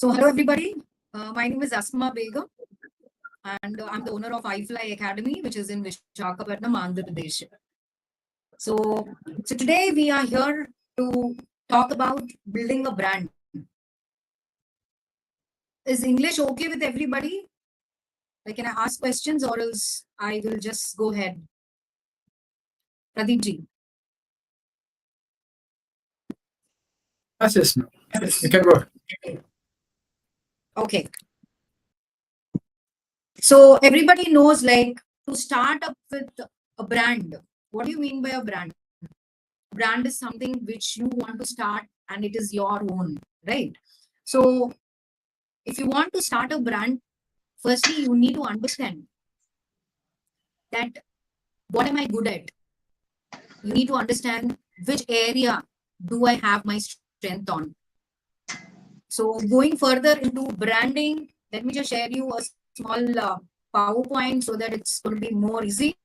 So hello everybody. My name is Asma Begum and I'm the owner of iFly Academy, which is in Visakhapatnam, Andhra Pradesh. So today we are here to talk about building a brand. Is English okay with everybody? Like, can I ask questions or else I will just go ahead? Pradeep ji. Yes, you can go. Okay. So everybody knows, like, to start up with a brand. What do you mean by a brand? Brand is something which you want to start and it is your own, right? So if you want to start a brand, firstly you need to understand that what am I good at. You need to understand which area do I have my strength on. So going further into branding, let me just share you a small PowerPoint so that it's going to be more easy.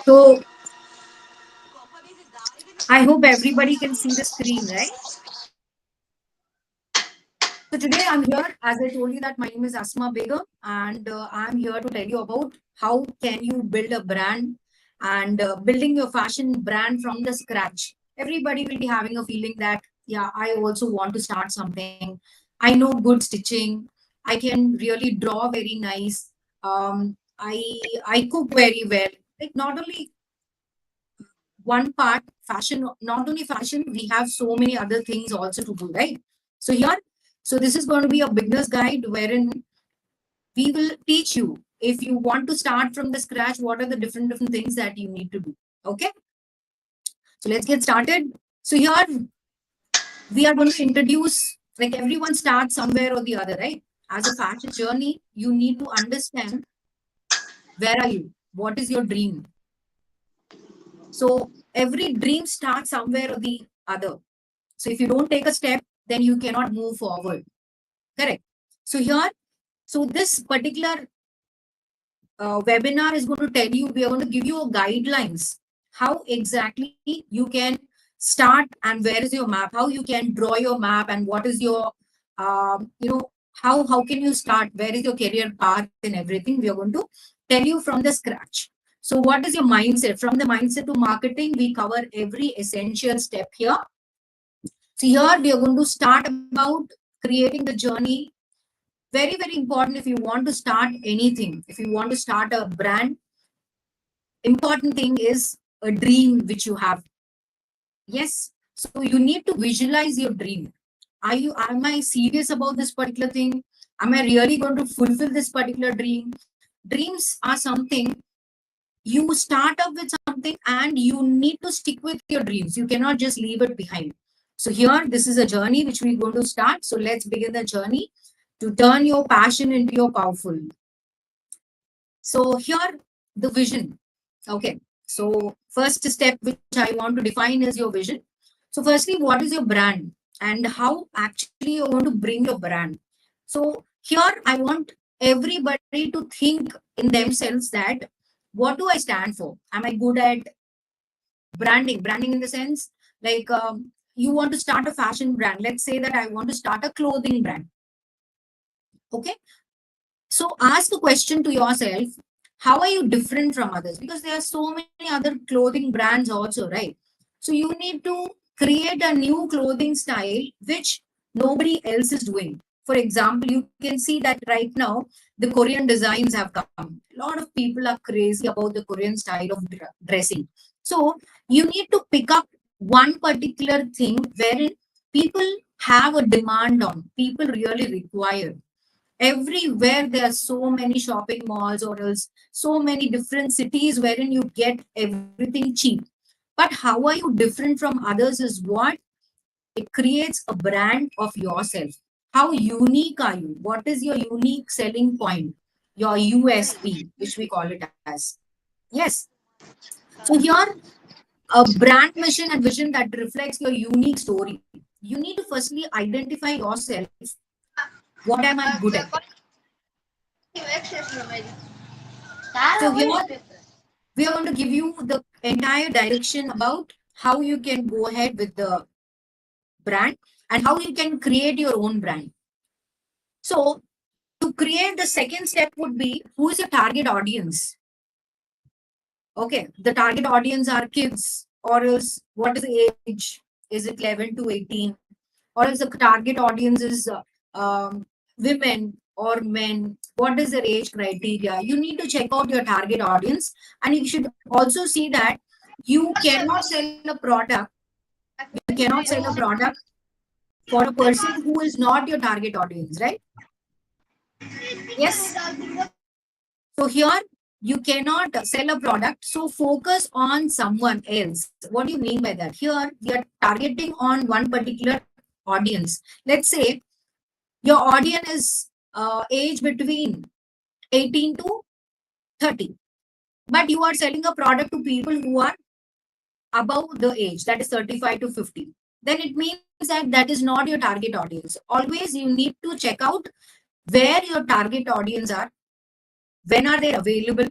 So I hope everybody can see the screen, right? So today I'm here, as I told you, that my name is Asma Begum, and I'm here to tell you about how can you build a brand and building your fashion brand from the scratch. Everybody will be having a feeling that, yeah, I also want to start something. I know good stitching. I can really draw very nice. I cook very well. Like, not only one part fashion, not only fashion, we have so many other things also to do, right? So here, so this is going to be a beginner's guide wherein we will teach you, if you want to start from the scratch, what are the different things that you need to do. Okay, so let's get started. So here we are going to introduce, like, everyone starts somewhere or the other, right? As a fashion journey, you need to understand, where are you, what is your dream. So every dream starts somewhere or the other. So if you don't take a step, then you cannot move forward. Correct. So here, so this particular webinar is going to tell you, we are going to give you a guidelines, how exactly you can start and where is your map, how you can draw your map and what is your, how can you start, where is your career path and everything. We are going to tell you from the scratch. So what is your mindset? From the mindset to marketing, we cover every essential step here. So here we are going to start about creating the journey. Very, very important. If you want to start anything, if you want to start a brand, important thing is a dream which you have. Yes. So you need to visualize your dream. Am I serious about this particular thing? Am I really going to fulfill this particular dream? Dreams are something you start up with something and you need to stick with your dreams. You cannot just leave it behind. So here, this is a journey which we're going to start. So let's begin the journey to turn your passion into your powerful. So here, the vision. Okay. So first step which I want to define is your vision. So firstly, what is your brand and how actually you want to bring your brand? So here I want everybody to think in themselves that, what do I stand for? Am I good at branding? Branding in the sense, like, you want to start a fashion brand. Let's say that I want to start a clothing brand. Okay. So ask the question to yourself, how are you different from others? Because there are so many other clothing brands also, right? So you need to create a new clothing style which nobody else is doing. For example, you can see that right now the Korean designs have come. A lot of people are crazy about the Korean style of dressing. So you need to pick up one particular thing wherein people have a demand on, people really require. Everywhere there are so many shopping malls or else so many different cities wherein you get everything cheap. But how are you different from others is what it creates a brand of yourself. How unique are you? What is your unique selling point? Your USP, which we call it as. Yes. So here, a brand mission and vision that reflects your unique story. You need to firstly identify yourself. What am I good at? So here we are going to give you the entire direction about how you can go ahead with the brand and how you can create your own brand. So to create, the second step would be, who is your target audience? Okay, the target audience are kids, or else what is the age? Is it 11 to 18? Or else the target audience is women or men? What is their age criteria? You need to check out your target audience, and you should also see that you cannot sell a product. You cannot sell a product for a person who is not your target audience, right? Yes. So here you cannot sell a product. So focus on someone else. What do you mean by that? Here we are targeting on one particular audience. Let's say your audience is age between 18 to 30, but you are selling a product to people who are above the age, that is 35 to 50. Then it means that that is not your target audience. Always you need to check out where your target audience are, when are they available.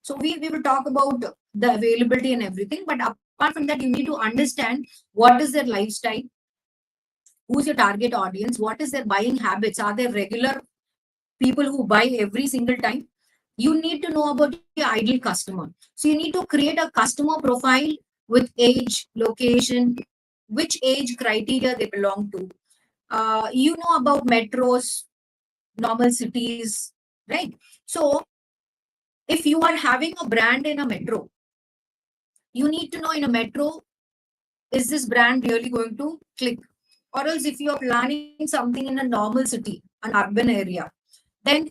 So we will talk about the availability and everything, but apart from that, you need to understand what is their lifestyle, who's your target audience, what is their buying habits, are they regular people who buy every single time. You need to know about your ideal customer. So you need to create a customer profile with age, location, which age criteria they belong to. You know about metros, normal cities, right? So if you are having a brand in a metro, you need to know in a metro, is this brand really going to click? Or else if you are planning something in a normal city, an urban area, then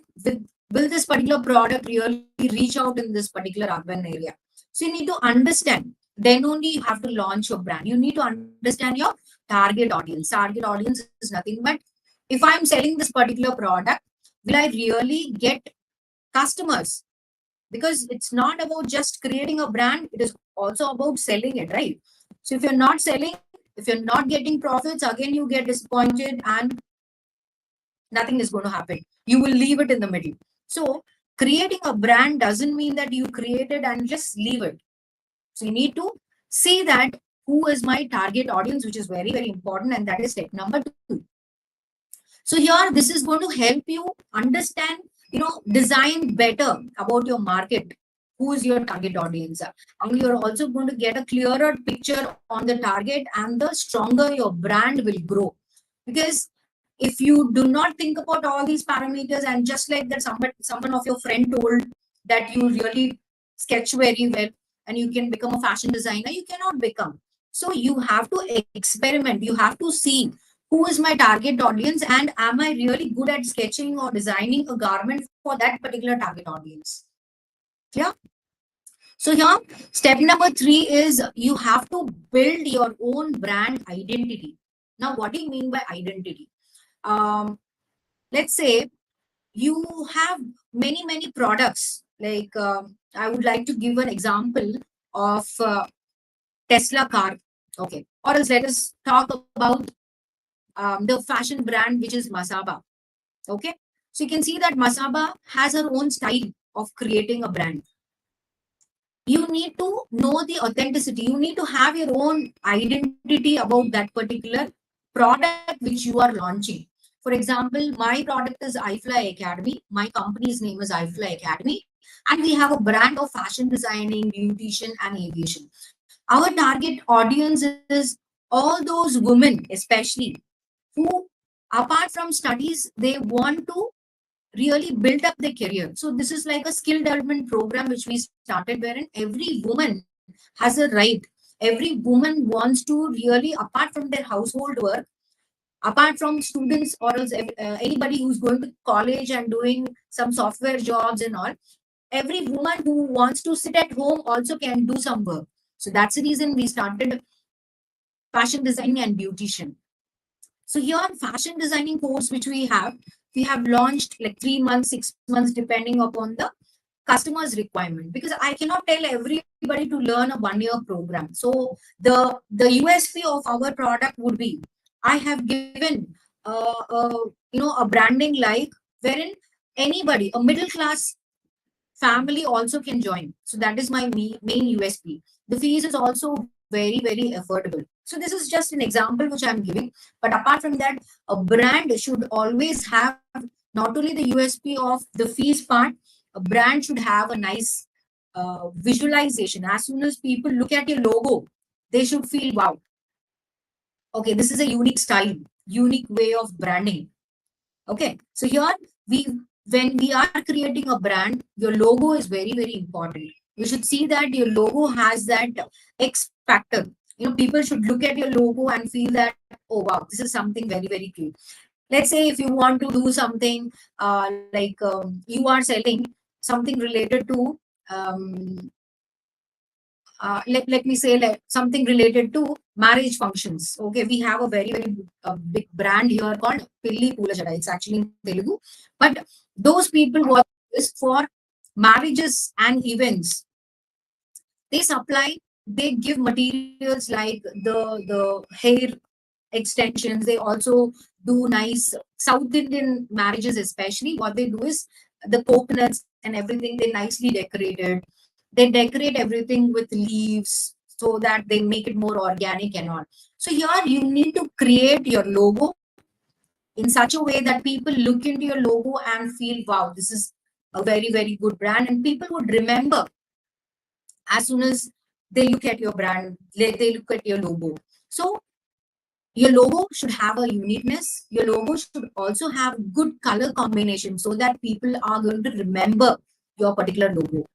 will this particular product really reach out in this particular urban area? So you need to understand. Then only you have to launch your brand. You need to understand your target audience. Target audience is nothing but, if I'm selling this particular product, will I really get customers? Because it's not about just creating a brand, it is also about selling it, right? So if you're not selling, if you're not getting profits, again you get disappointed and nothing is going to happen. You will leave it in the middle. So creating a brand doesn't mean that you create it and just leave it. So you need to see that who is my target audience, which is very, very important. And that is step number 2. So here, this is going to help you understand, design better about your market. Who is your target audience? And you're also going to get a clearer picture on the target, and the stronger your brand will grow. Because if you do not think about all these parameters, and just like that, someone of your friend told that you really sketch very well and you can become a fashion designer, you cannot become. So you have to experiment. You have to see who is my target audience, and am I really good at sketching or designing a garment for that particular target audience? Yeah. So here, step number 3 is you have to build your own brand identity. Now, what do you mean by identity? Let's say you have many products. Like I would like to give an example of Tesla car. Okay. Or else let us talk about the fashion brand, which is Masaba. Okay. So you can see that Masaba has her own style of creating a brand. You need to know the authenticity. You need to have your own identity about that particular product which you are launching. For example, my product is iFly Academy. My company's name is iFly Academy. And we have a brand of fashion designing, beautician, and aviation. Our target audience is all those women, especially, who, apart from studies, they want to really build up their career. So this is like a skill development program which we started, wherein every woman has a right. Every woman wants to really, apart from their household work, apart from students, or else anybody who's going to college and doing some software jobs and all, every woman who wants to sit at home also can do some work. So that's the reason we started fashion designing and beautician. So here, fashion designing course which we have launched like 3 months, 6 months, depending upon the customer's requirement. Because I cannot tell everybody to learn a 1 year program. So the USP of our product would be, I have given a branding like, wherein anybody, a middle class family also can join. So that is my main USP. The fees is also very, very affordable. So this is just an example which I'm giving. But apart from that, a brand should always have not only the USP of the fees part, a brand should have a nice visualization. As soon as people look at your logo, they should feel, wow, okay, this is a unique style, unique way of branding. Okay, so here we, when we are creating a brand, your logo is very, very important. You should see that your logo has that X factor. People should look at your logo and feel that, oh wow, this is something very, very cute. Let's say if you want to do something like you are selling something related to let me say like something related to marriage functions. Okay, we have a very, very big brand here called Pilli Pulajada. It's actually in Telugu. But those people who are this for marriages and events, they supply, they give materials like the hair extensions. They also do nice South Indian marriages, especially. What they do is the coconuts and everything, they nicely decorate it. They decorate everything with leaves so that they make it more organic and all. So here you need to create your logo in such a way that people look into your logo and feel, wow, this is a very, very good brand. And people would remember as soon as they look at your brand, they look at your logo. So your logo should have a uniqueness. Your logo should also have good color combination so that people are going to remember your particular logo.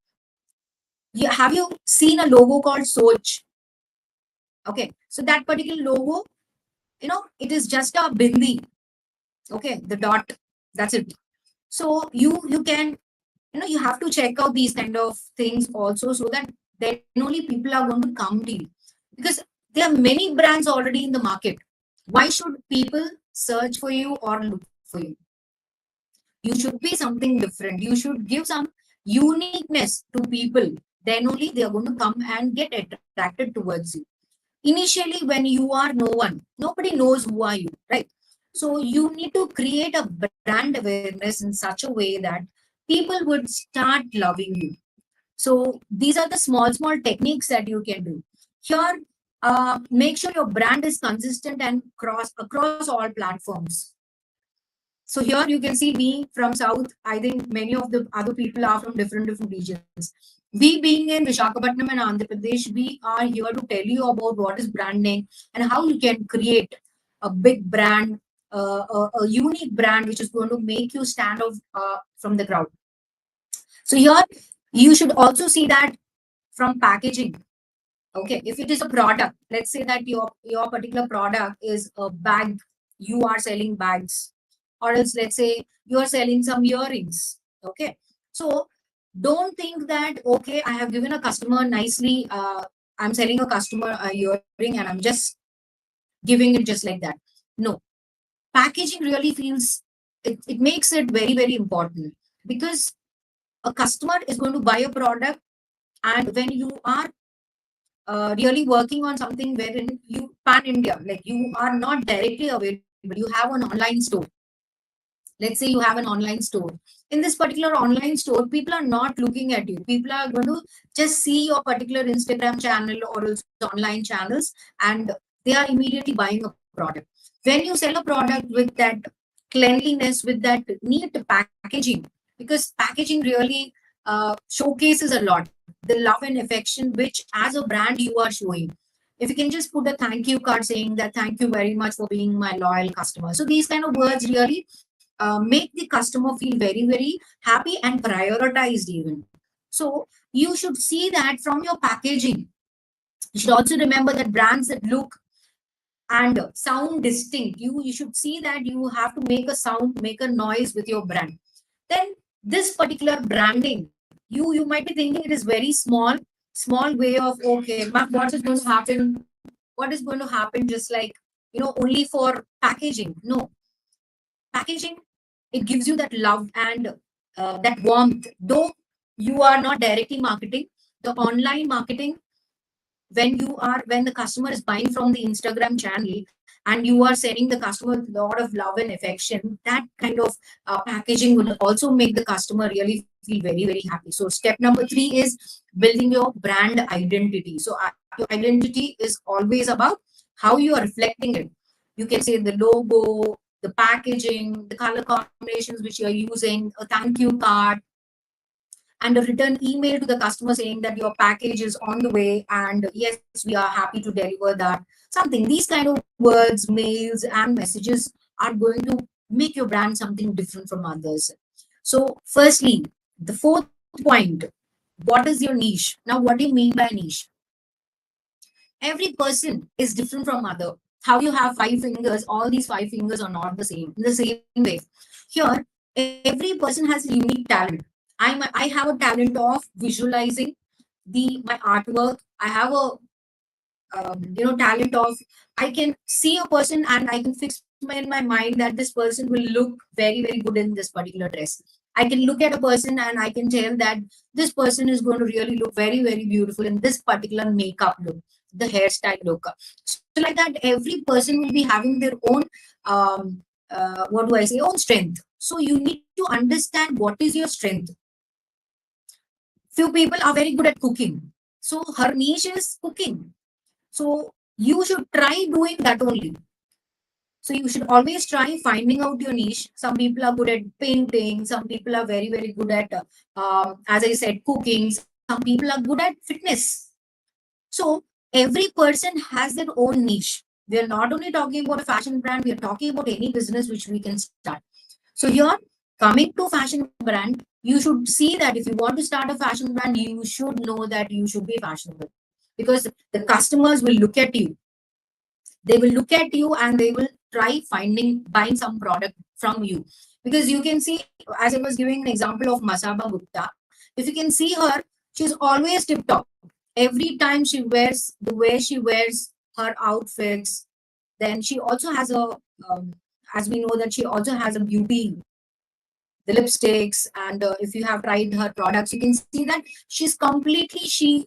Have you seen a logo called Soch? Okay, so that particular logo, it is just a bindi. Okay, the dot. That's it. So you can, you have to check out these kind of things also, so that then only people are going to come to you, because there are many brands already in the market. Why should people search for you or look for you? You should be something different. You should give some uniqueness to people. Then only they are going to come and get attracted towards you. Initially, when you are no one, nobody knows who are you, right? So you need to create a brand awareness in such a way that people would start loving you. So these are the small techniques that you can do. Here, make sure your brand is consistent and across all platforms. So here you can see me from South. I think many of the other people are from different regions. We being in Visakhapatnam and Andhra Pradesh, we are here to tell you about what is branding and how you can create a big brand, a unique brand which is going to make you stand out from the crowd. So here you should also see that from packaging. Okay, if it is a product, let's say that your particular product is a bag, you are selling bags, or else let's say you are selling some earrings. Okay, so don't think that, okay, I have given a customer nicely, I'm selling a customer a earring and I'm just giving it just like that. No, packaging really feels, it makes it very, very important, because a customer is going to buy a product, and when you are really working on something wherein you pan India, like you are not directly available, you have an online store. Let's say you have an online store. In this particular online store, people are not looking at you. People are going to just see your particular Instagram channel or also online channels, and they are immediately buying a product. When you sell a product with that cleanliness, with that neat packaging, because packaging really showcases a lot the love and affection which as a brand you are showing. If you can just put a thank you card saying that thank you very much for being my loyal customer, so these kind of words really make the customer feel very, very happy and prioritized even. So you should see that from your packaging. You should also remember that brands that look and sound distinct, you should see that you have to make a sound, make a noise with your brand. Then this particular branding, you might be thinking it is very small way of, okay, what is going to happen, what is going to happen, just like, only for packaging. No, packaging, it gives you that love and that warmth. Though you are not directly marketing, the online marketing, when the customer is buying from the Instagram channel, and you are sending the customer a lot of love and affection, that kind of packaging will also make the customer really feel very, very happy. So step number 3 is building your brand identity. So your identity is always about how you are reflecting it. You can say the logo, the packaging, the color combinations which you are using, a thank you card, and a written email to the customer saying that your package is on the way, and yes, we are happy to deliver that. Something, these kind of words, mails, and messages are going to make your brand something different from others. So, firstly, the fourth point, what is your niche? Now, what do you mean by niche? Every person is different from other. How you have 5 fingers, all these 5 fingers are not the same. In the same way, here every person has a unique talent. I have a talent of visualizing the my artwork. I have a talent of, I can see a person and I can fix in my mind that this person will look very, very good in this particular dress. I can look at a person and I can tell that this person is going to really look very, very beautiful in this particular makeup look, the hairstyle look. So like that, every person will be having their own what do I say, own strength. So you need to understand what is your strength. Few people are very good at cooking, so her niche is cooking. So you should try doing that only. So you should always try finding out your niche. Some people are good at painting. Some people are very, very good at, as I said, cooking. Some people are good at fitness. So every person has their own niche. We are not only talking about a fashion brand, we are talking about any business which we can start. So here, coming to fashion brand, you should see that if you want to start a fashion brand, you should know that you should be fashionable, because the customers will look at you. They will look at you and they will try buying some product from you, because you can see, as I was giving an example of Masaba Gupta, if you can see her, she's always tip top. Every time she wears, the way she wears her outfits, then she also has a as we know that she also has a beauty, the lipsticks, and if you have tried her products, you can see that she's completely, she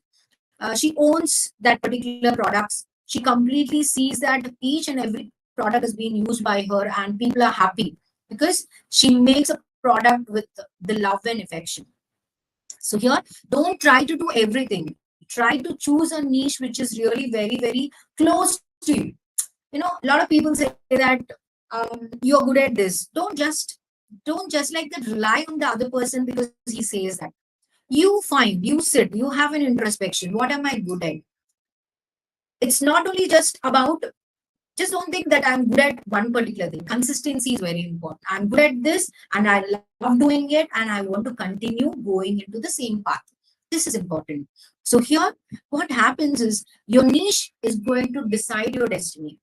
owns that particular products. She completely sees that each and every product is being used by her and people are happy because she makes a product with the love and affection. So here, don't try to do everything. Try to choose a niche which is really very, very close to you. A lot of people say that you're good at this. Don't just like that rely on the other person because he says that. You find, you sit, you have an introspection. What am I good at? It's not only just about, just don't think that I'm good at one particular thing. Consistency is very important. I'm good at this and I love doing it and I want to continue going into the same path. This is important. So here, what happens is your niche is going to decide your destiny.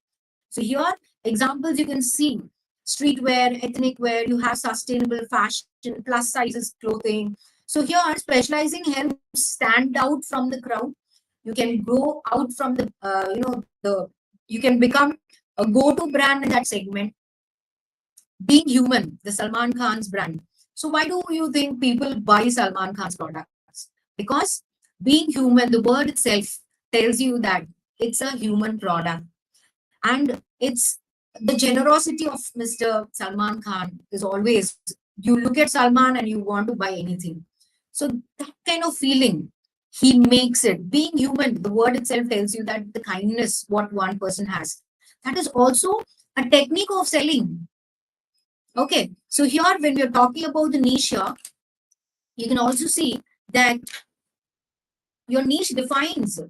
So here, examples you can see: streetwear, ethnic wear, you have sustainable fashion, plus sizes clothing. So here, specializing helps stand out from the crowd. You can go out from the, you can become a go-to brand in that segment. Being human, the Salman Khan's brand. So why do you think people buy Salman Khan's products? Because being human, the word itself tells you that it's a human product. And it's the generosity of Mr. Salman Khan is always, you look at Salman and you want to buy anything. So that kind of feeling, he makes it. Being human, the word itself tells you that the kindness what one person has. That is also a technique of selling. Okay, so here when we're talking about the niche here, you can also see that your niche defines,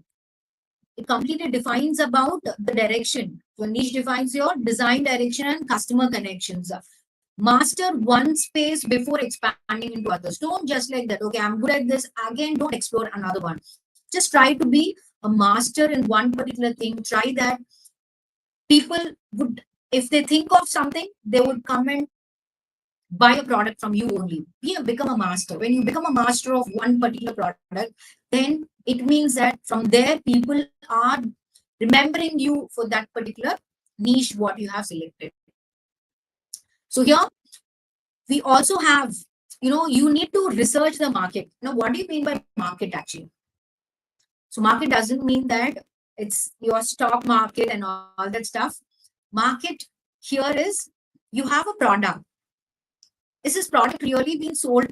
it completely defines about the direction. Your niche defines your design direction and customer connections. Master one space before expanding into others. Don't just like that, okay, I'm good at this, again, don't explore another one. Just try to be a master in one particular thing. Try that. People would, if they think of something, they would come and buy a product from you only. Become a master. When you become a master of one particular product, then it means that from there people are remembering you for that particular niche what you have selected. So here we also have, you need to research the market. Now, what do you mean by market actually? So market doesn't mean that it's your stock market and all that stuff. Market here is you have a product. Is this product really being sold?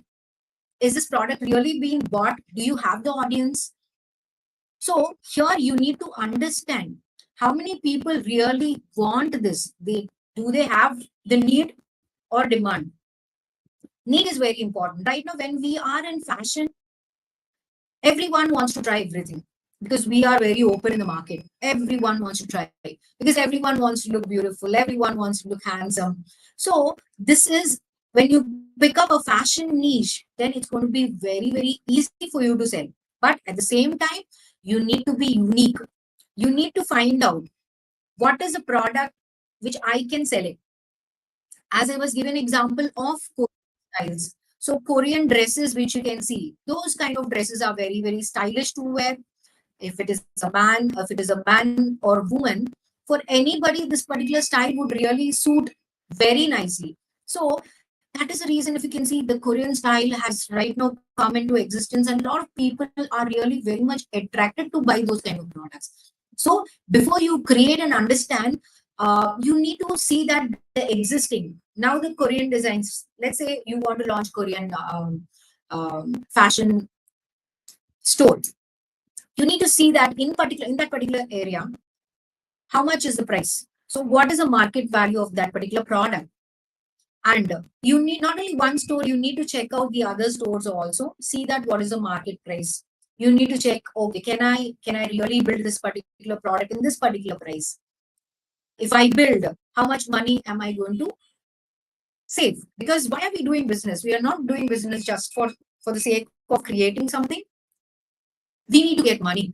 Is this product really being bought? Do you have the audience? So here you need to understand how many people really want this. Do they have the need or demand? Need is very important. Right now, when we are in fashion, everyone wants to try everything because we are very open in the market. Everyone wants to try because everyone wants to look beautiful. Everyone wants to look handsome. So this is when you pick up a fashion niche, then it's going to be very, very easy for you to sell. But at the same time, you need to be unique. You need to find out what is a product which I can sell it. As I was given example of Korean styles. So Korean dresses, which you can see, those kind of dresses are very, very stylish to wear. If it is a man, if it is a man or woman, for anybody, this particular style would really suit very nicely. So that is the reason, if you can see, the Korean style has right now come into existence, and a lot of people are really very much attracted to buy those kind of products. So before you create and understand, you need to see that the existing now the Korean designs. Let's say you want to launch Korean fashion store. You need to see that in that particular area, how much is the price. So what is the market value of that particular product? And you need not only one store, you need to check out the other stores also. See that what is the market price. You need to check, okay, can I really build this particular product in this particular price? If I build, how much money am I going to save? Because why are we doing business? We are not doing business just for the sake of creating something. We need to get money.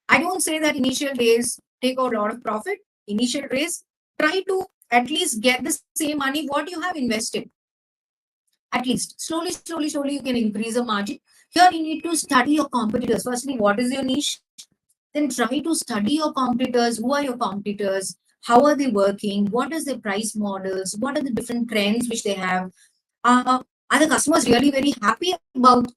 I don't say that initial days take out a lot of profit. Initial days, try to at least get the same money what you have invested. At least slowly, you can increase the margin. Here you need to study your competitors. Firstly, what is your niche? Then try to study your competitors. Who are your competitors? How are they working? What is their price models? What are the different trends which they have? Are the customers really very happy about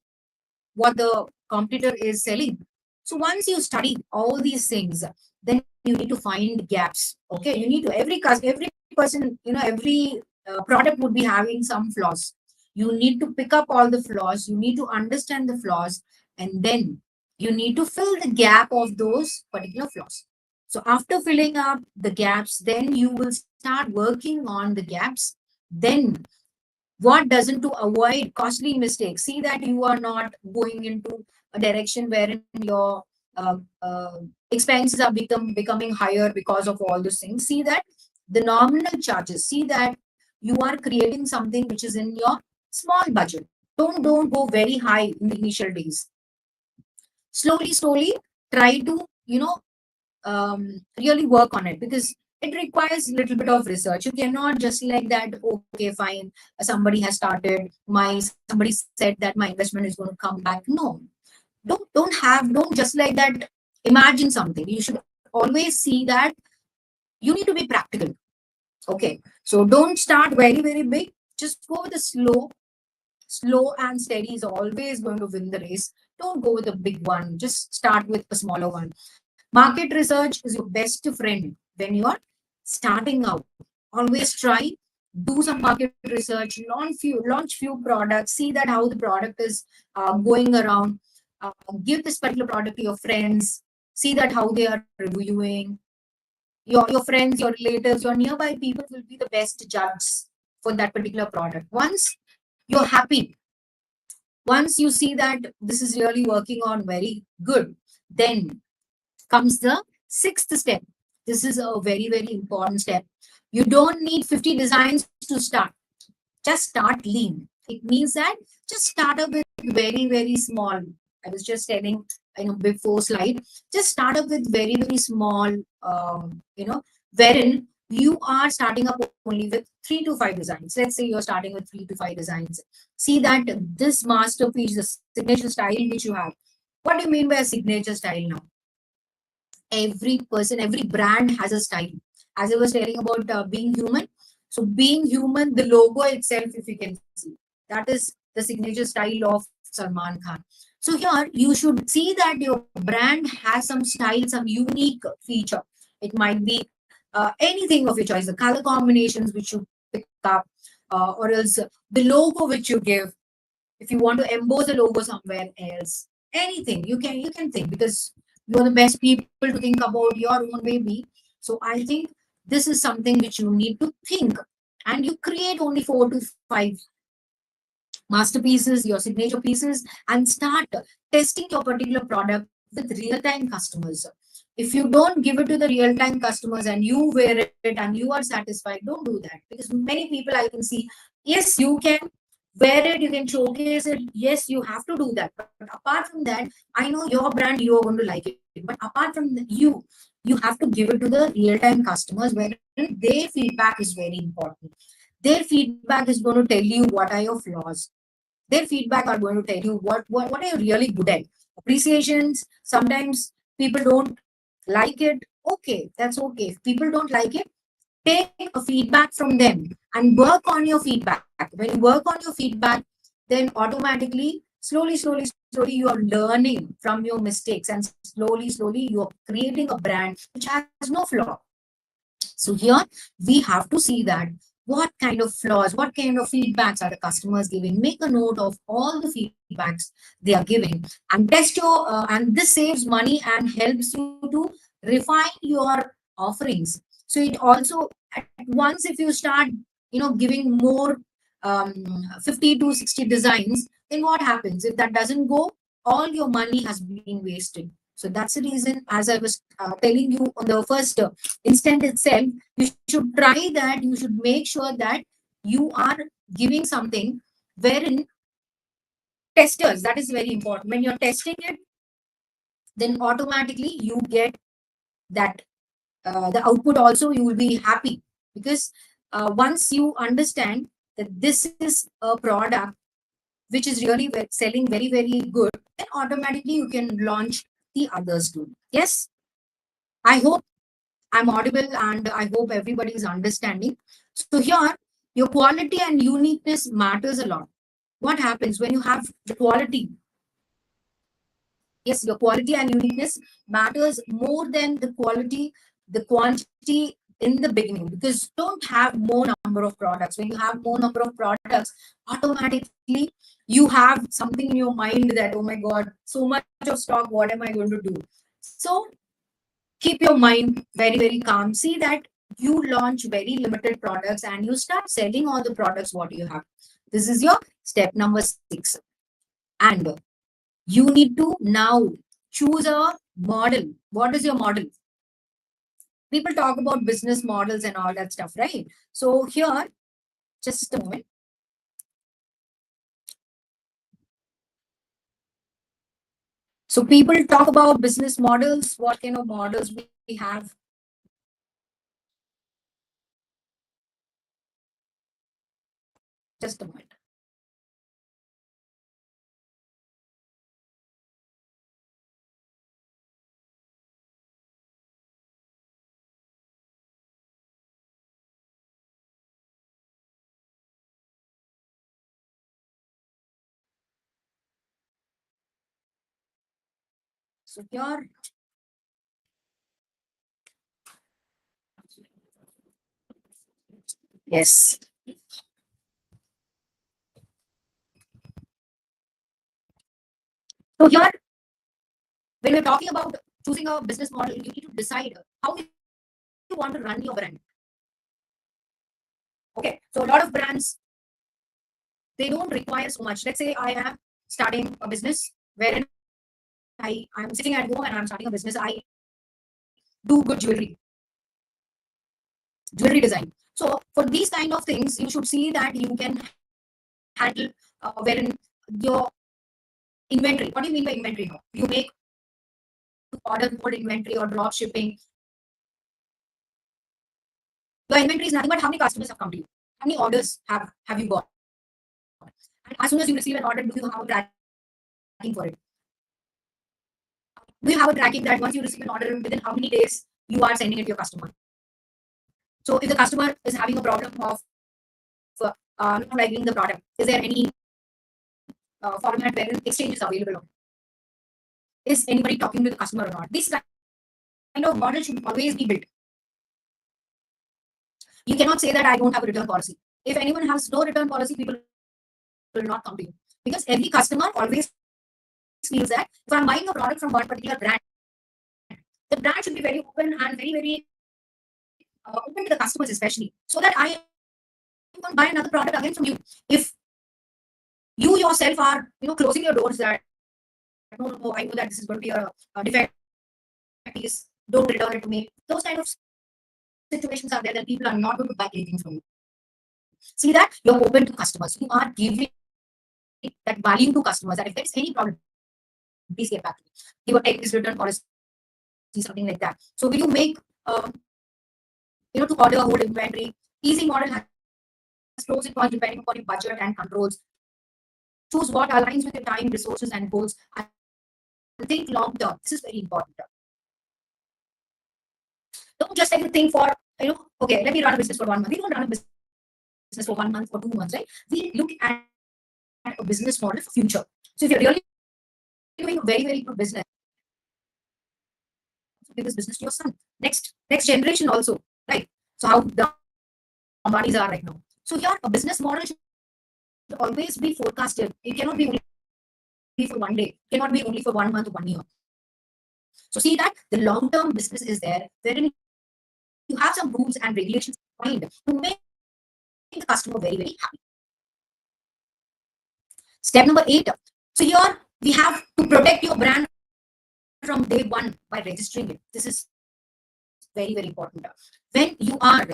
what the competitor is selling? So once you study all these things, then you need to find gaps. Okay, you need to every person, every product would be having some flaws. You need to pick up all the flaws. You need to understand the flaws, and then you need to fill the gap of those particular flaws. So after filling up the gaps, then you will start working on the gaps. Then what doesn't to avoid costly mistakes? See that you are not going into a direction wherein your uh, uh, expenses are becoming higher because of all those things. See that the nominal charges. See that you are creating something which is in your small budget. Don't go very high in the initial days. Slowly try to really work on it, because it requires a little bit of research. You cannot just like that, okay, fine, somebody has started, somebody said that my investment is going to come back. No, don't just like that imagine something. You should always see that you need to be practical. Okay, so don't start very, very big. Just go with the slow and steady is always going to win the race. Don't go with a big one, just start with a smaller one. Market research is your best friend when you are starting out. Always try, do some market research, launch few products, see that how the product is going around. Give this particular product to your friends, see that how they are reviewing. Your friends, your relatives, your nearby people will be the best judges for that particular product. Once you're happy, once you see that this is really working on very good, then comes the sixth step. This is a very, very important step. You don't need 50 designs to start. Just start lean. It means that just start up with very, very small. I was just telling, before slide, just start up with very, very small, wherein you are starting up only with 3 to 5 designs. Let's say you're starting with 3 to 5 designs. See that this masterpiece, the signature style which you have. What do you mean by a signature style now? Every person, every brand has a style. As I was telling about being human. So being human, the logo itself, if you can see, that is the signature style of Salman Khan. So here you should see that your brand has some style, some unique feature. It might be anything of your choice, the color combinations which you pick up, or else the logo which you give. If you want to emboss the logo somewhere else, anything you can think, because you're the best people to think about your own baby. So I think this is something which you need to think, and you create only 4 to 5 masterpieces, your signature pieces, and start testing your particular product with real-time customers. If you don't give it to the real-time customers and you wear it and you are satisfied, don't do that, because many people I can see, yes, you can wear it, you can showcase it, yes, you have to do that. But apart from that, I know your brand, you are going to like it. But apart from you have to give it to the real-time customers, where their feedback is very important. Their feedback is going to tell you what are your flaws. Their feedback are going to tell you what are you really good at. Appreciations, sometimes people don't like it. Okay, that's okay. If people don't like it, take a feedback from them and work on your feedback. When you work on your feedback, then automatically, slowly, you are learning from your mistakes, and slowly, you are creating a brand which has no flaw. So here we have to see that what kind of flaws, what kind of feedbacks are the customers giving. Make a note of all the feedbacks they are giving, and test your and this saves money and helps you to refine your offerings. So it also, at once, if you start, giving more 50 to 60 designs, then what happens if that doesn't go? All your money has been wasted. So that's the reason, as I was telling you on the first instant itself, you should try that. You should make sure that you are giving something wherein testers, that is very important. When you're testing it, then automatically you get that the output also, you will be happy, because once you understand that this is a product which is really selling very good, then automatically you can launch the others too. Yes, I hope I'm audible, and I hope everybody is understanding. So here, your quality and uniqueness matters a lot. What happens when you have the quality? Yes, your quality and uniqueness matters more than the quantity in the beginning, because don't have more number of products. When you have more number of products, automatically you have something in your mind that, oh my God, so much of stock, what am I going to do? So keep your mind very calm. See that you launch very limited products and you start selling all the products what you have. This is your step number 6. And you need to now choose a model. What is your model? People talk about business models and all that stuff, right? So here, just a moment. So people talk about business models. What kind of models we have? Just a moment. So here, yes. So here, when we're talking about choosing a business model, you need to decide how you want to run your brand. Okay, so a lot of brands, they don't require so much. Let's say I am starting a business wherein I'm sitting at home and I'm starting a business. I do good jewelry design. So for these kind of things, you should see that you can handle wherein your inventory. What do you mean by inventory? Now? You make order more inventory or drop shipping. Your inventory is nothing but how many customers have come to you, how many orders have you got, and as soon as you receive an order, do you have a tracking for it? Do you have a tracking that once you receive an order, within how many days you are sending it to your customer? So if the customer is having a problem of not liking the product, is there any format where exchange is available? Is anybody talking to the customer or not? This kind of model should always be built. You cannot say that I don't have a return policy. If anyone has no return policy, people will not come to you, because every customer always feels that if I'm buying a product from one particular brand, the brand should be very open and very open to the customers, especially, so that I won't buy another product again from you. If you yourself are, closing your doors that no, I know that this is going to be a defect piece, don't return it to me. Those kind of situations are there, that people are not going to buy anything from you. See that you're open to customers. You are giving that value to customers, that if there's any problem, please get back to me. Give or take this return policy, something like that. So will you make, to order a whole inventory? Easy model has pros and cons depending upon your budget and controls. Choose what aligns with your time, resources, and goals. And think long term. This is very important. Don't just take a thing for, okay, let me run a business for 1 month. We don't run a business for 1 month or 2 months, right? We look at a business model for future. So if you're really doing a very good business, give this business to your son, next generation also, right? So how the Ambanis are right now. So here, a business model should always be forecasted. It cannot be only for 1 day. It cannot be only for 1 month or 1 year. So see that the long-term business is there, wherein you have some rules and regulations defined to make the customer very happy. Step number 8. So here we have to protect your brand from day one by registering it. This is very important. When you are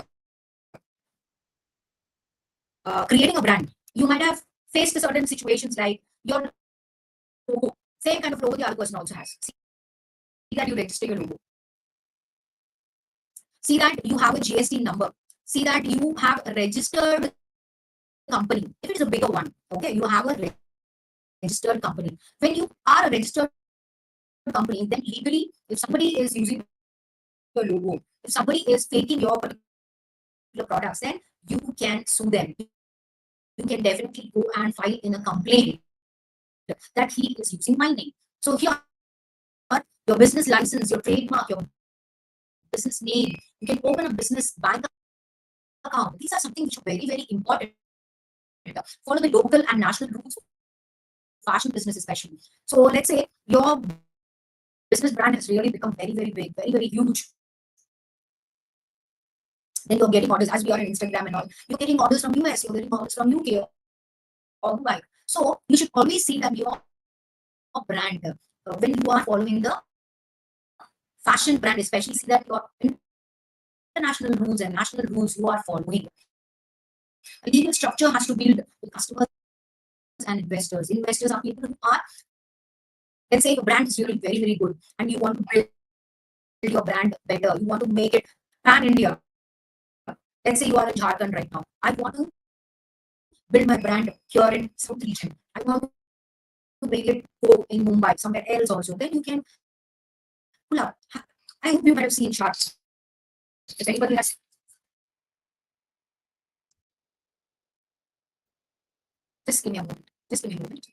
creating a brand, you might have faced certain situations like your logo, same kind of logo the other person also has. See that you register your logo. See that you have a GST number. See that you have a registered company. If it is a bigger one, okay, you have a registered company. When you are a registered company, then legally, if somebody is using your logo, if somebody is faking your products, then you can sue them. You can definitely go and file in a complaint that he is using my name. So here, your business license, your trademark, your business name, you can open a business bank account. These are something which are very important. Follow the local and national rules, fashion business especially. So let's say your business brand has really become very big, very huge. Then you're getting orders, as we are on Instagram and all. You're getting orders from US, you're getting orders from UK or Dubai. So you should always see that your brand, when you are following the fashion brand, especially, see that your international rules and national rules you are following. A legal structure has to build with customers and investors. Investors are people who are, let's say your brand is really very good and you want to build your brand better. You want to make it pan India. Let's say you are in Jharkhand right now. I want to build my brand here in South region. I want to make it go in Mumbai, somewhere else also. Then you can pull up. I hope you might have seen charts. If anybody has. Just give me a moment. Just give me a moment.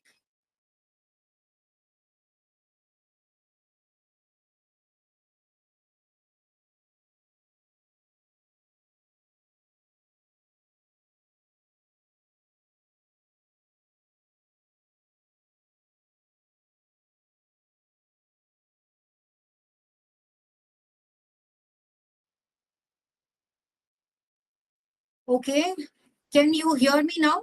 Okay. Can you hear me now?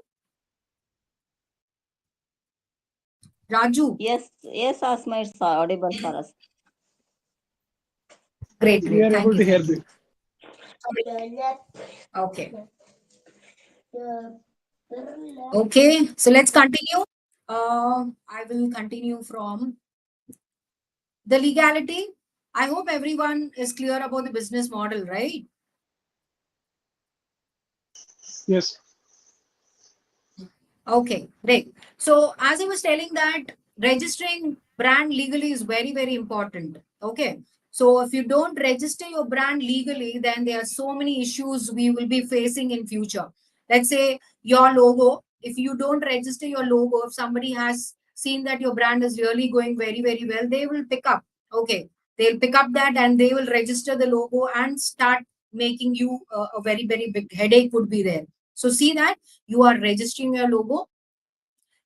Raju. Yes, Asma, it's audible for us. Great. We are Thank able to hear you. you. Okay. Okay. So let's continue. I will continue from the legality. I hope everyone is clear about the business model, right? Yes. Okay, great. So as I was telling that registering brand legally is very important. Okay. So if you don't register your brand legally, then there are so many issues we will be facing in future. Let's say your logo, if you don't register your logo, if somebody has seen that your brand is really going very well, they will pick up. Okay. They'll pick up that and they will register the logo and start making you a very, very big headache would be there. So see that you are registering your logo,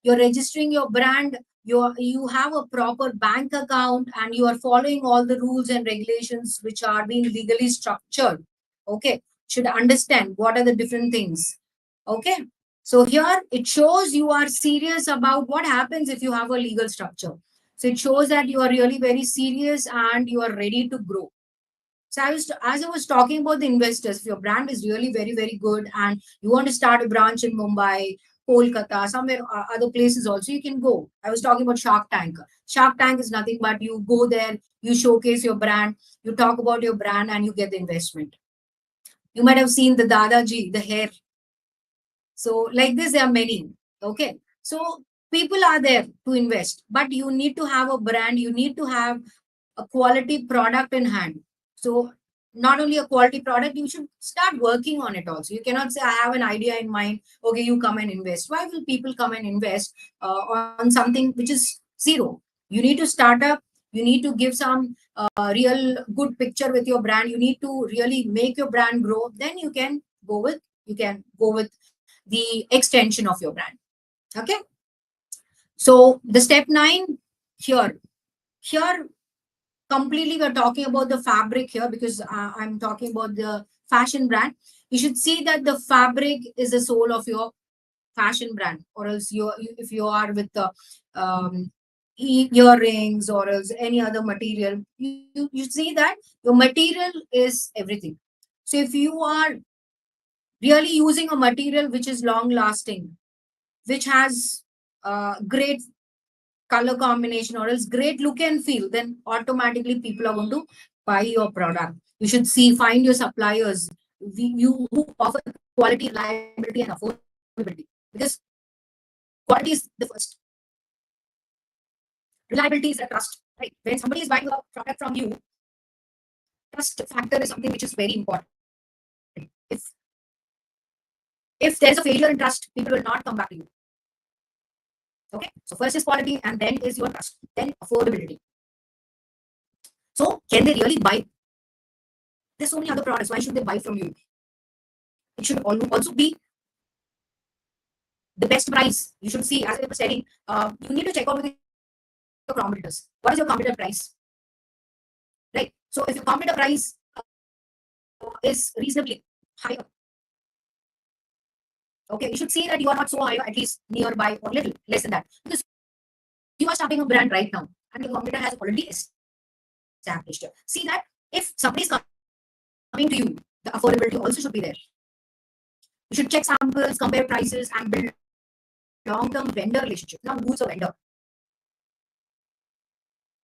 you're registering your brand, you have a proper bank account, and you are following all the rules and regulations which are being legally structured. Okay, should understand what are the different things. Okay, so here it shows you are serious about what happens if you have a legal structure. So it shows that you are really very serious and you are ready to grow. So as I was talking about the investors, if your brand is really very, very good and you want to start a branch in Mumbai, Kolkata, somewhere other places also, you can go. I was talking about Shark Tank. Shark Tank is nothing but you go there, you showcase your brand, you talk about your brand, and you get the investment. You might have seen the Dadaji, the hair. So like this, there are many. Okay. So people are there to invest, but you need to have a brand, you need to have a quality product in hand. So not only a quality product, you should start working on it also. You cannot say, I have an idea in mind. Okay, you come and invest. Why will people come and invest on something which is zero? You need to start up. You need to give some real good picture with your brand. You need to really make your brand grow. Then you can go with the extension of your brand. Okay. So the step 9 here completely we're talking about the fabric here because I'm talking about the fashion brand. You should see that the fabric is the soul of your fashion brand, or else if you are with the earrings or else any other material, you see that your material is everything. So if you are really using a material which is long lasting, which has great color combination or else great look and feel, then automatically people are going to buy your product. You should find your suppliers, you who offer quality, reliability, and affordability. Because quality is the first. Reliability is a trust, right? When somebody is buying a product from you, trust factor is something which is very important. If if there's a failure in trust, people will not come back to you. Okay, so first is quality, and then is your trust, then affordability. So can they really buy? There's so many other products. Why should they buy from you? It should also be the best price. You should see, as I was telling, you need to check out with your competitors. What is your competitor price? Right. So if your competitor price is reasonably higher, okay, you should see that you are not so high, at least nearby or little less than that. Because you are starting a brand right now, and your competitor has already established. See that if somebody is coming to you, the affordability also should be there. You should check samples, compare prices, and build long-term vendor relationship. Now, who's a vendor?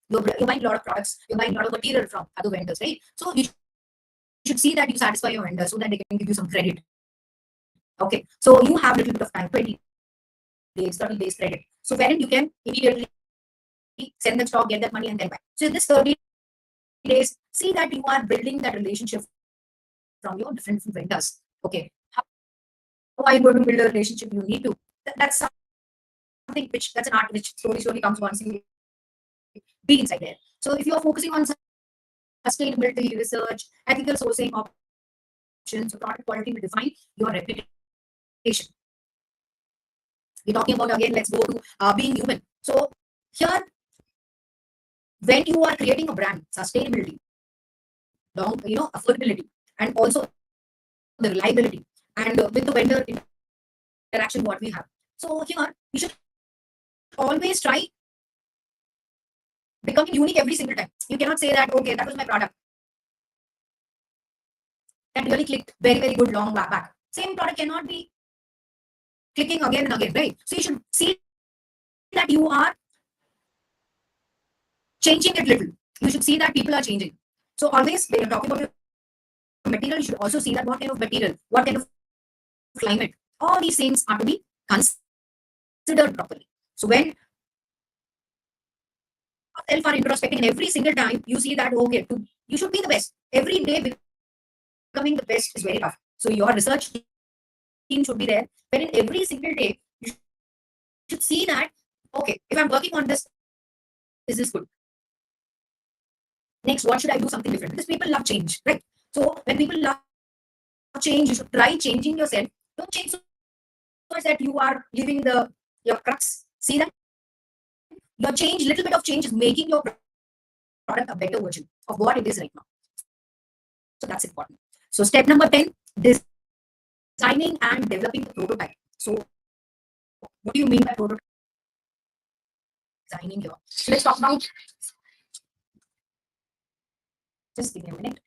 You're buying a lot of products, you're buying a lot of material from other vendors, right? So you should see that you satisfy your vendor so that they can give you some credit. Okay, so you have a little bit of time, 20 days, 30 days credit. So wherein you can immediately send the stock, get that money, and then buy. So in this 30 days, see that you are building that relationship from your different vendors. Okay, how are you going to build a relationship? You need to. That's something that's an art which slowly comes once you be inside there. So if you are focusing on sustainability, research, ethical sourcing options, so product quality will define your reputation. We're talking about, again, let's go to being human. So here, when you are creating a brand, sustainability, affordability, and also the reliability, and with the vendor interaction, what we have. So here, you should always try becoming unique every single time. You cannot say that, okay, that was my product that really clicked very, very good long back. Same product cannot be clicking again and again, right? So you should see that you are changing it little. You should see that people are changing. So always when you're talking about your material, you should also see that what kind of material, what kind of climate, all these things are to be considered properly. So when yourself are introspecting, and every single time you see that, okay, you should be the best. Every day becoming the best is very tough. So your research team should be there, wherein every single day you should see that, okay, if I'm working on this, is this good? Next, what should I do something different? Because people love change, right? So when people love change. You should try changing yourself. Don't change so much that you are leaving your crux. See that your change, little bit of change is making your product a better version of what it is right now. So that's important. So step number 10, designing and developing the prototype. So what do you mean by prototype designing here? So let's talk about, just give me a minute.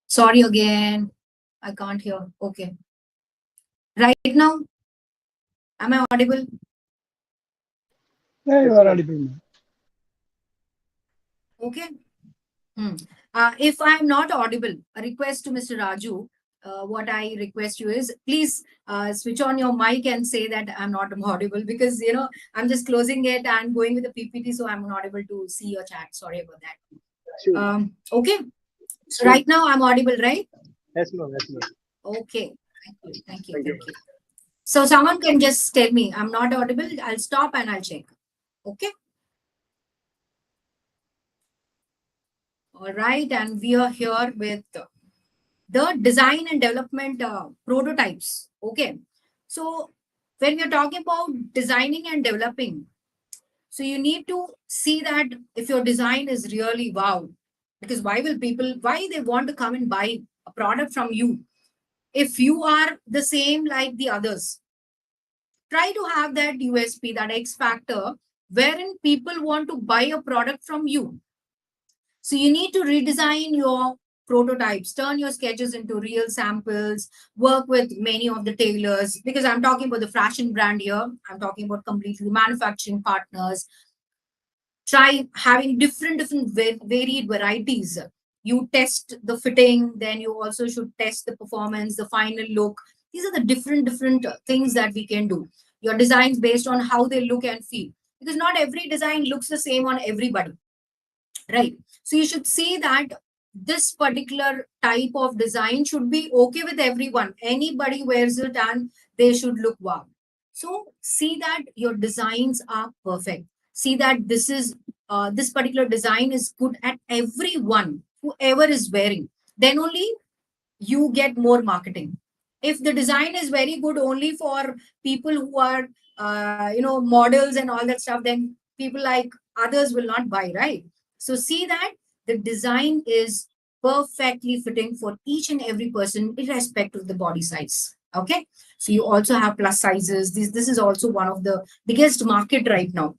Sorry again. I can't hear. Okay. Right now, am I audible? Yeah, you are audible, ma'am. Okay. If I'm not audible, a request to Mr. Raju, what I request you is please switch on your mic and say that I'm not audible, because I'm just closing it and going with the PPT, so I'm not able to see your chat. Sorry about that. Sure. Okay. So Sure. right now I'm audible, right? Yes, ma'am. Yes, ma'am. Okay. Thank you. Thank you. Thank you. Thank you. So someone can just tell me I'm not audible. I'll stop and I'll check. Okay. All right. And we are here with the design and development prototypes. Okay. So when we're talking about designing and developing, so you need to see that if your design is really wow, because why they want to come and buy a product from you if you are the same like the others? Try to have that USP, that X factor, wherein people want to buy a product from you. So you need to redesign your prototypes, turn your sketches into real samples, work with many of the tailors, because I'm talking about the fashion brand here. I'm talking about completely manufacturing partners. Try having different varied varieties. You test the fitting, then you also should test the performance, the final look. These are the different things that we can do. Your designs based on how they look and feel, because not every design looks the same on everybody, right? So you should see that this particular type of design should be okay with everyone. Anybody wears it and they should look wow. So see that your designs are perfect. See that this particular design is good at everyone, whoever is wearing. Then only you get more marketing. If the design is very good only for people who are models and all that stuff, then people like others will not buy, right? So see that the design is perfectly fitting for each and every person irrespective of the body size. Okay. So you also have plus sizes. This is also one of the biggest market right now.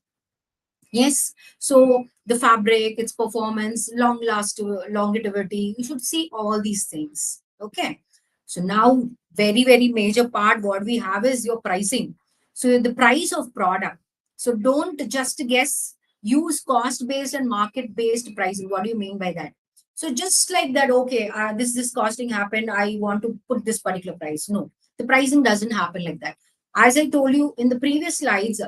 Yes. So the fabric, its performance, longevity, you should see all these things. Okay. So now very major part what we have is your pricing. So the price of product. So don't just guess, use cost based and market based pricing. What do you mean by that? So just like that, okay, this costing happened, I want to put this particular price. No, the pricing doesn't happen like that. As I told you in the previous slides,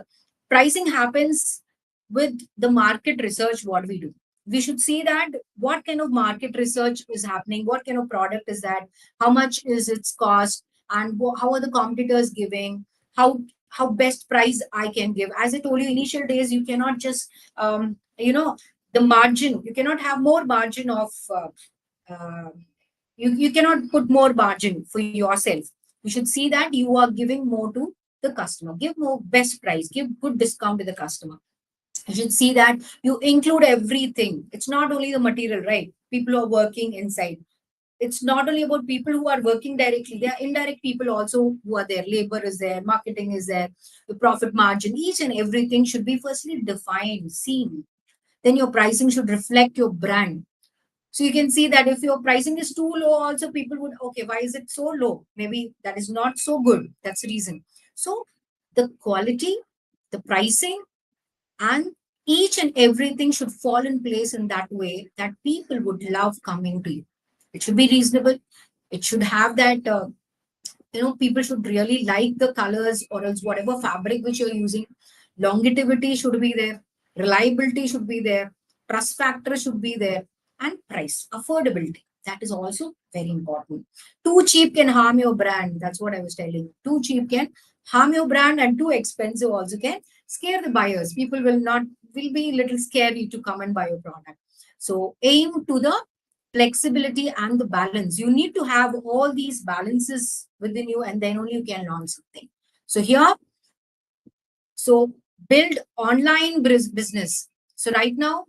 pricing happens with the market research. What we do, we should see that what kind of market research is happening, what kind of product is that, how much is its cost, and how are the competitors giving, how best price I can give. As I told you, initial days you cannot just the margin, you cannot have more margin of uh, you cannot put more margin for yourself. You should see that you are giving more to the customer, give more best price, give good discount to the customer. You should see that you include everything. It's not only the material, right? People who are working inside. It's not only about people who are working directly. There are indirect people also who are there. Labor is there, marketing is there, the profit margin, each and everything should be firstly defined, seen. Then your pricing should reflect your brand. So you can see that if your pricing is too low, also people would, okay, why is it so low? Maybe that is not so good. That's the reason. So the quality, the pricing, and each and everything should fall in place in that way that people would love coming to you. It should be reasonable. It should have that, people should really like the colors, or else whatever fabric which you're using. Longevity should be there, reliability should be there, trust factor should be there, and price, affordability. That is also very important. Too cheap can harm your brand. That's what I was telling you. Too cheap can harm your brand, and too expensive also can scare the buyers. People will be a little scary to come and buy your product. So aim to the flexibility and the balance. You need to have all these balances within you, and then only you can launch something. So here, so build online business. So right now,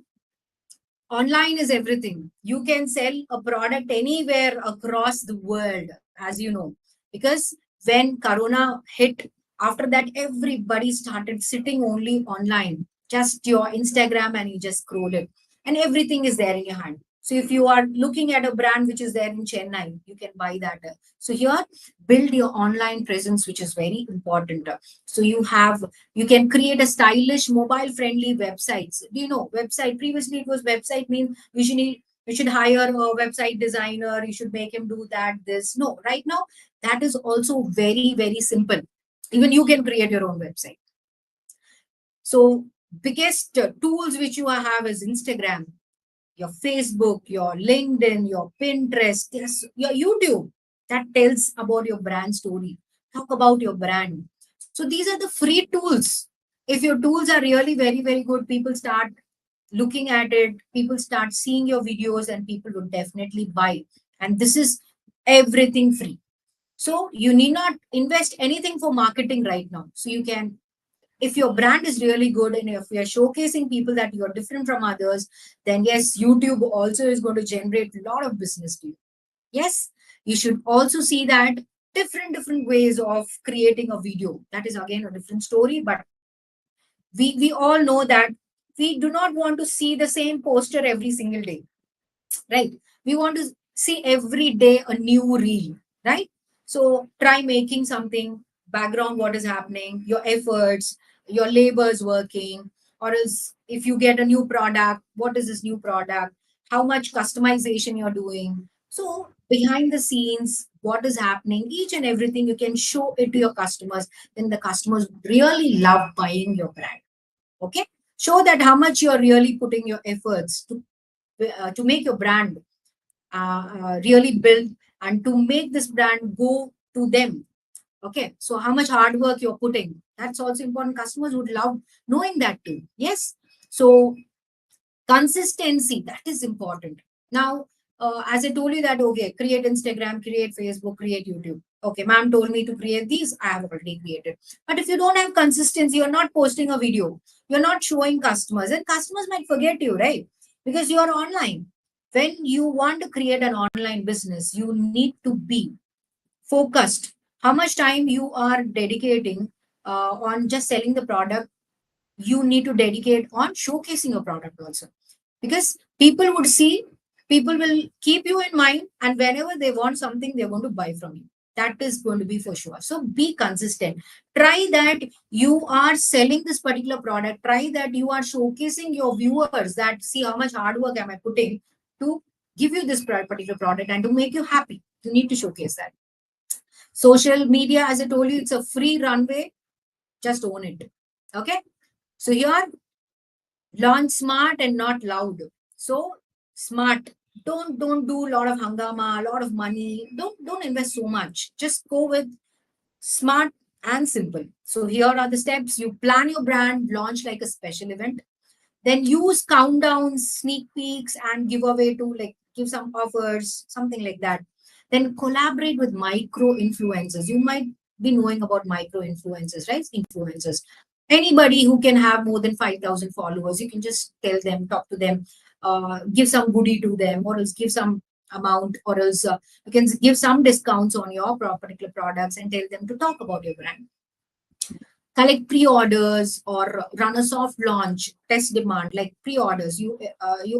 online is everything. You can sell a product anywhere across the world, as you know, because when Corona hit, after that, everybody started sitting only online, just your Instagram, and you just scroll it, and everything is there in your hand. So if you are looking at a brand which is there in Chennai, you can buy that. So here, build your online presence, which is very important. So you can create a stylish mobile friendly websites. Do you know website? Previously it was website means you should hire a website designer, you should make him do that, this. No, right now that is also very, very simple. Even you can create your own website. So biggest tools which you have is Instagram, your Facebook, your LinkedIn, your Pinterest, yes, your YouTube, that tells about your brand story. Talk about your brand. So these are the free tools. If your tools are really very, very good, people start looking at it, people start seeing your videos, and people would definitely buy. And this is everything free. So you need not invest anything for marketing right now. So you can, if your brand is really good and if you're showcasing people that you're different from others, then yes, YouTube also is going to generate a lot of business to you. Yes, you should also see that different ways of creating a video. That is again a different story, but we all know that we do not want to see the same poster every single day, right? We want to see every day a new reel, right? So try making something background, what is happening, your efforts, your labors working, or else if you get a new product, what is this new product, how much customization you're doing. So behind the scenes, what is happening, each and everything you can show it to your customers, then the customers really love buying your brand. Okay, show that how much you're really putting your efforts to make your brand really build, and to make this brand go to them. Okay, so how much hard work you're putting, that's also important. Customers would love knowing that too. Yes, so consistency, that is important. Now, as I told you that, okay, create Instagram, create Facebook, create YouTube. Okay, ma'am told me to create these, I have already created. But if you don't have consistency, you're not posting a video, you're not showing customers, and customers might forget you, right? Because you're online. When you want to create an online business, you need to be focused. How much time you are dedicating on just selling the product, you need to dedicate on showcasing your product also, because people would see, people will keep you in mind, and whenever they want something, they're going to buy from you. That is going to be for sure. So be consistent. Try that you are selling this particular product. Try that you are showcasing your viewers that see how much hard work am I putting to give you this particular product and to make you happy. You need to showcase that. Social media, as I told you, it's a free runway. Just own it. Okay. So here, launch smart and not loud. So smart. Don't do a lot of hangama, a lot of money. Don't invest so much. Just go with smart and simple. So here are the steps. You plan your brand launch like a special event. Then use countdowns, sneak peeks, and give away to, like, give some offers, something like that. Then collaborate with micro influencers. You might be knowing about micro influencers, right? Influencers. Anybody who can have more than 5,000 followers, you can just tell them, talk to them, give some goodie to them, or else give some amount, or else you can give some discounts on your particular products and tell them to talk about your brand. Collect pre-orders or run a soft launch test demand, like pre-orders. You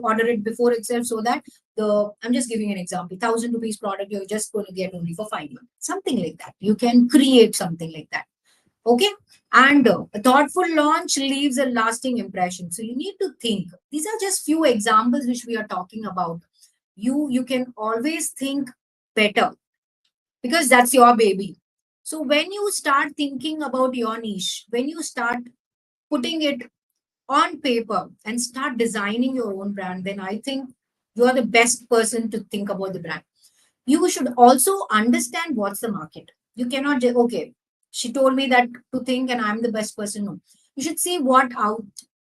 order it before itself, so that the, I'm just giving an example, 1,000 rupees product you're just going to get only for 5 months, something like that. You can create something like that. Okay, and a thoughtful launch leaves a lasting impression. So you need to think. These are just few examples which we are talking about. You can always think better. because that's your baby. So when you start thinking about your niche, when you start putting it on paper and start designing your own brand, then I think you are the best person to think about the brand. You should also understand what's the market. You cannot just, okay, she told me that to think and I'm the best person. No. You should see what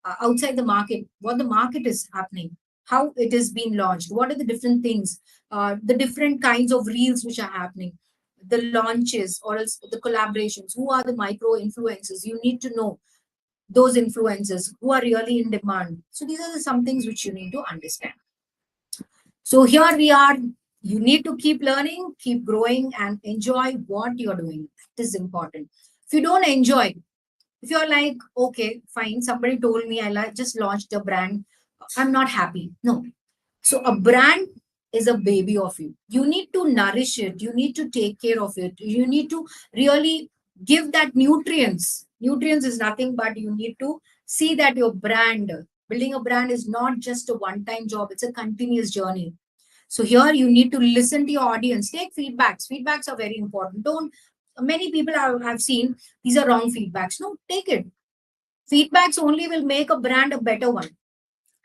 outside the market, what the market is happening, how it is being launched, what are the different things, the different kinds of reels which are happening, the launches or else the collaborations, who are the micro influencers. You need to know those influencers who are really in demand. So these are the some things which you need to understand. So here we are. You need to keep learning, keep growing, and enjoy what you're doing. That is important. If you don't enjoy, if you're like, okay, fine, somebody told me just launched a brand, I'm not happy. No. So a brand is a baby of you. You need to nourish it. You need to take care of it. You need to really give that nutrients. Nutrients is nothing but you need to see that your brand, building a brand is not just a one-time job. It's a continuous journey. So here you need to listen to your audience, take feedbacks. Feedbacks are very important. Don't, many people have seen these are wrong feedbacks. No, take it. Feedbacks only will make a brand a better one,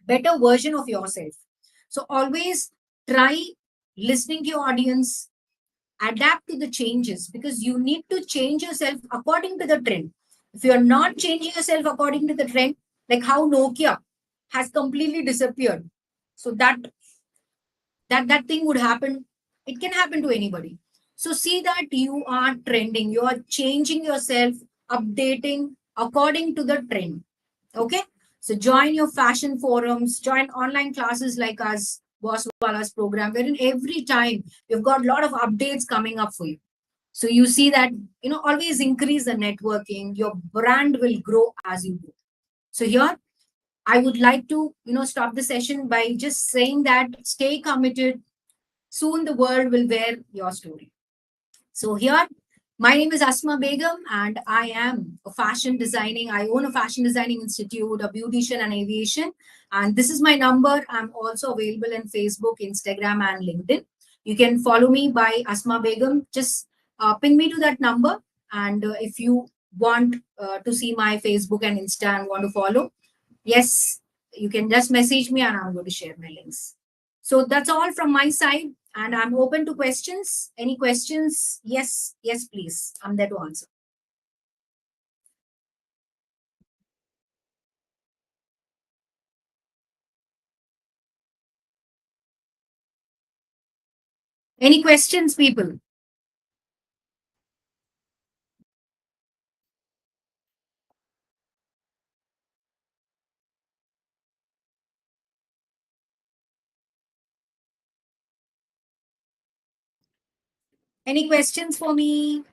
better version of yourself. So always try listening to your audience, adapt to the changes because you need to change yourself according to the trend. If you're not changing yourself according to the trend, like how Nokia has completely disappeared. So that thing would happen. It can happen to anybody. So see that you are trending, you are changing yourself, updating according to the trend. Okay, so join your fashion forums, join online classes like us, Boss Wala's program, wherein every time you've got a lot of updates coming up for you. So you see that, always increase the networking, your brand will grow as you go. So here I would like to, stop the session by just saying that stay committed. Soon the world will wear your story. So here, my name is Asma Begum, and I am a fashion designing. I own a fashion designing institute, a beautician, and aviation. And this is my number. I'm also available in Facebook, Instagram, and LinkedIn. You can follow me by Asma Begum. Just ping me to that number. And if you want to see my Facebook and Insta and want to follow, yes, you can just message me, and I'm going to share my links. So that's all from my side, and I'm open to questions. Any questions? Yes, yes, please. I'm there to answer. Any questions, people? Any questions for me?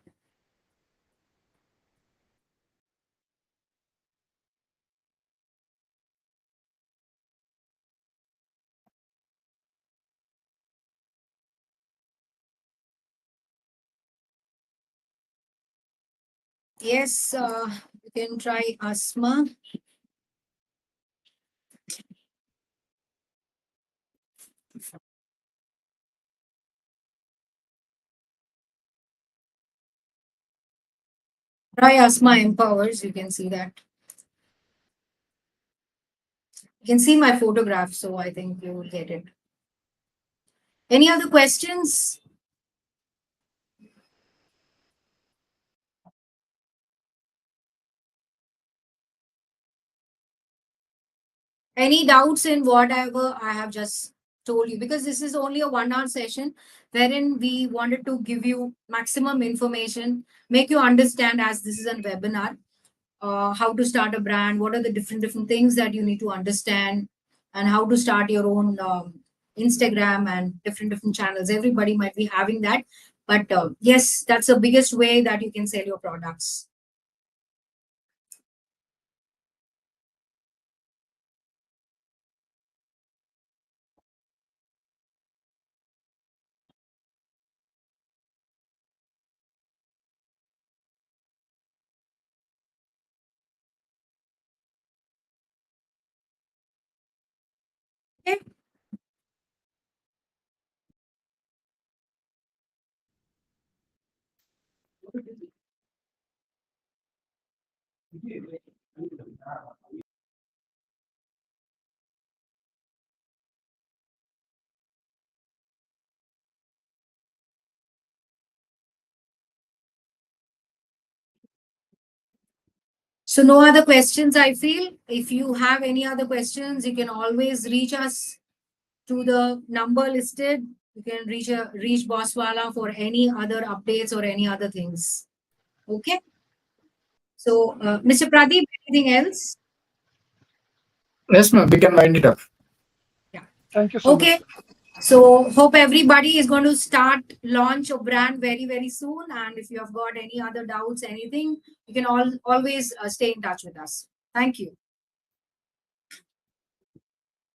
Yes, you can try Asma. Try Asma Empowers. You can see that. You can see my photograph, so I think you will get it. Any other questions? Any doubts in whatever I have just told you? Because this is only a 1 hour session wherein we wanted to give you maximum information, make you understand as this is a webinar, how to start a brand, what are the different things that you need to understand, and how to start your own Instagram and different channels. Everybody might be having that, but yes, that's the biggest way that you can sell your products. Okay. So no other questions, I feel. If you have any other questions, you can always reach us to the number listed. You can reach Bosswala for any other updates or any other things. Okay. So, Mr. Pradeep, anything else? Yes, ma'am. We can wind it up. Thank you so much. Okay. So hope everybody is going to start launch a brand very, very soon. And if you have got any other doubts, anything, you can always stay in touch with us. Thank you.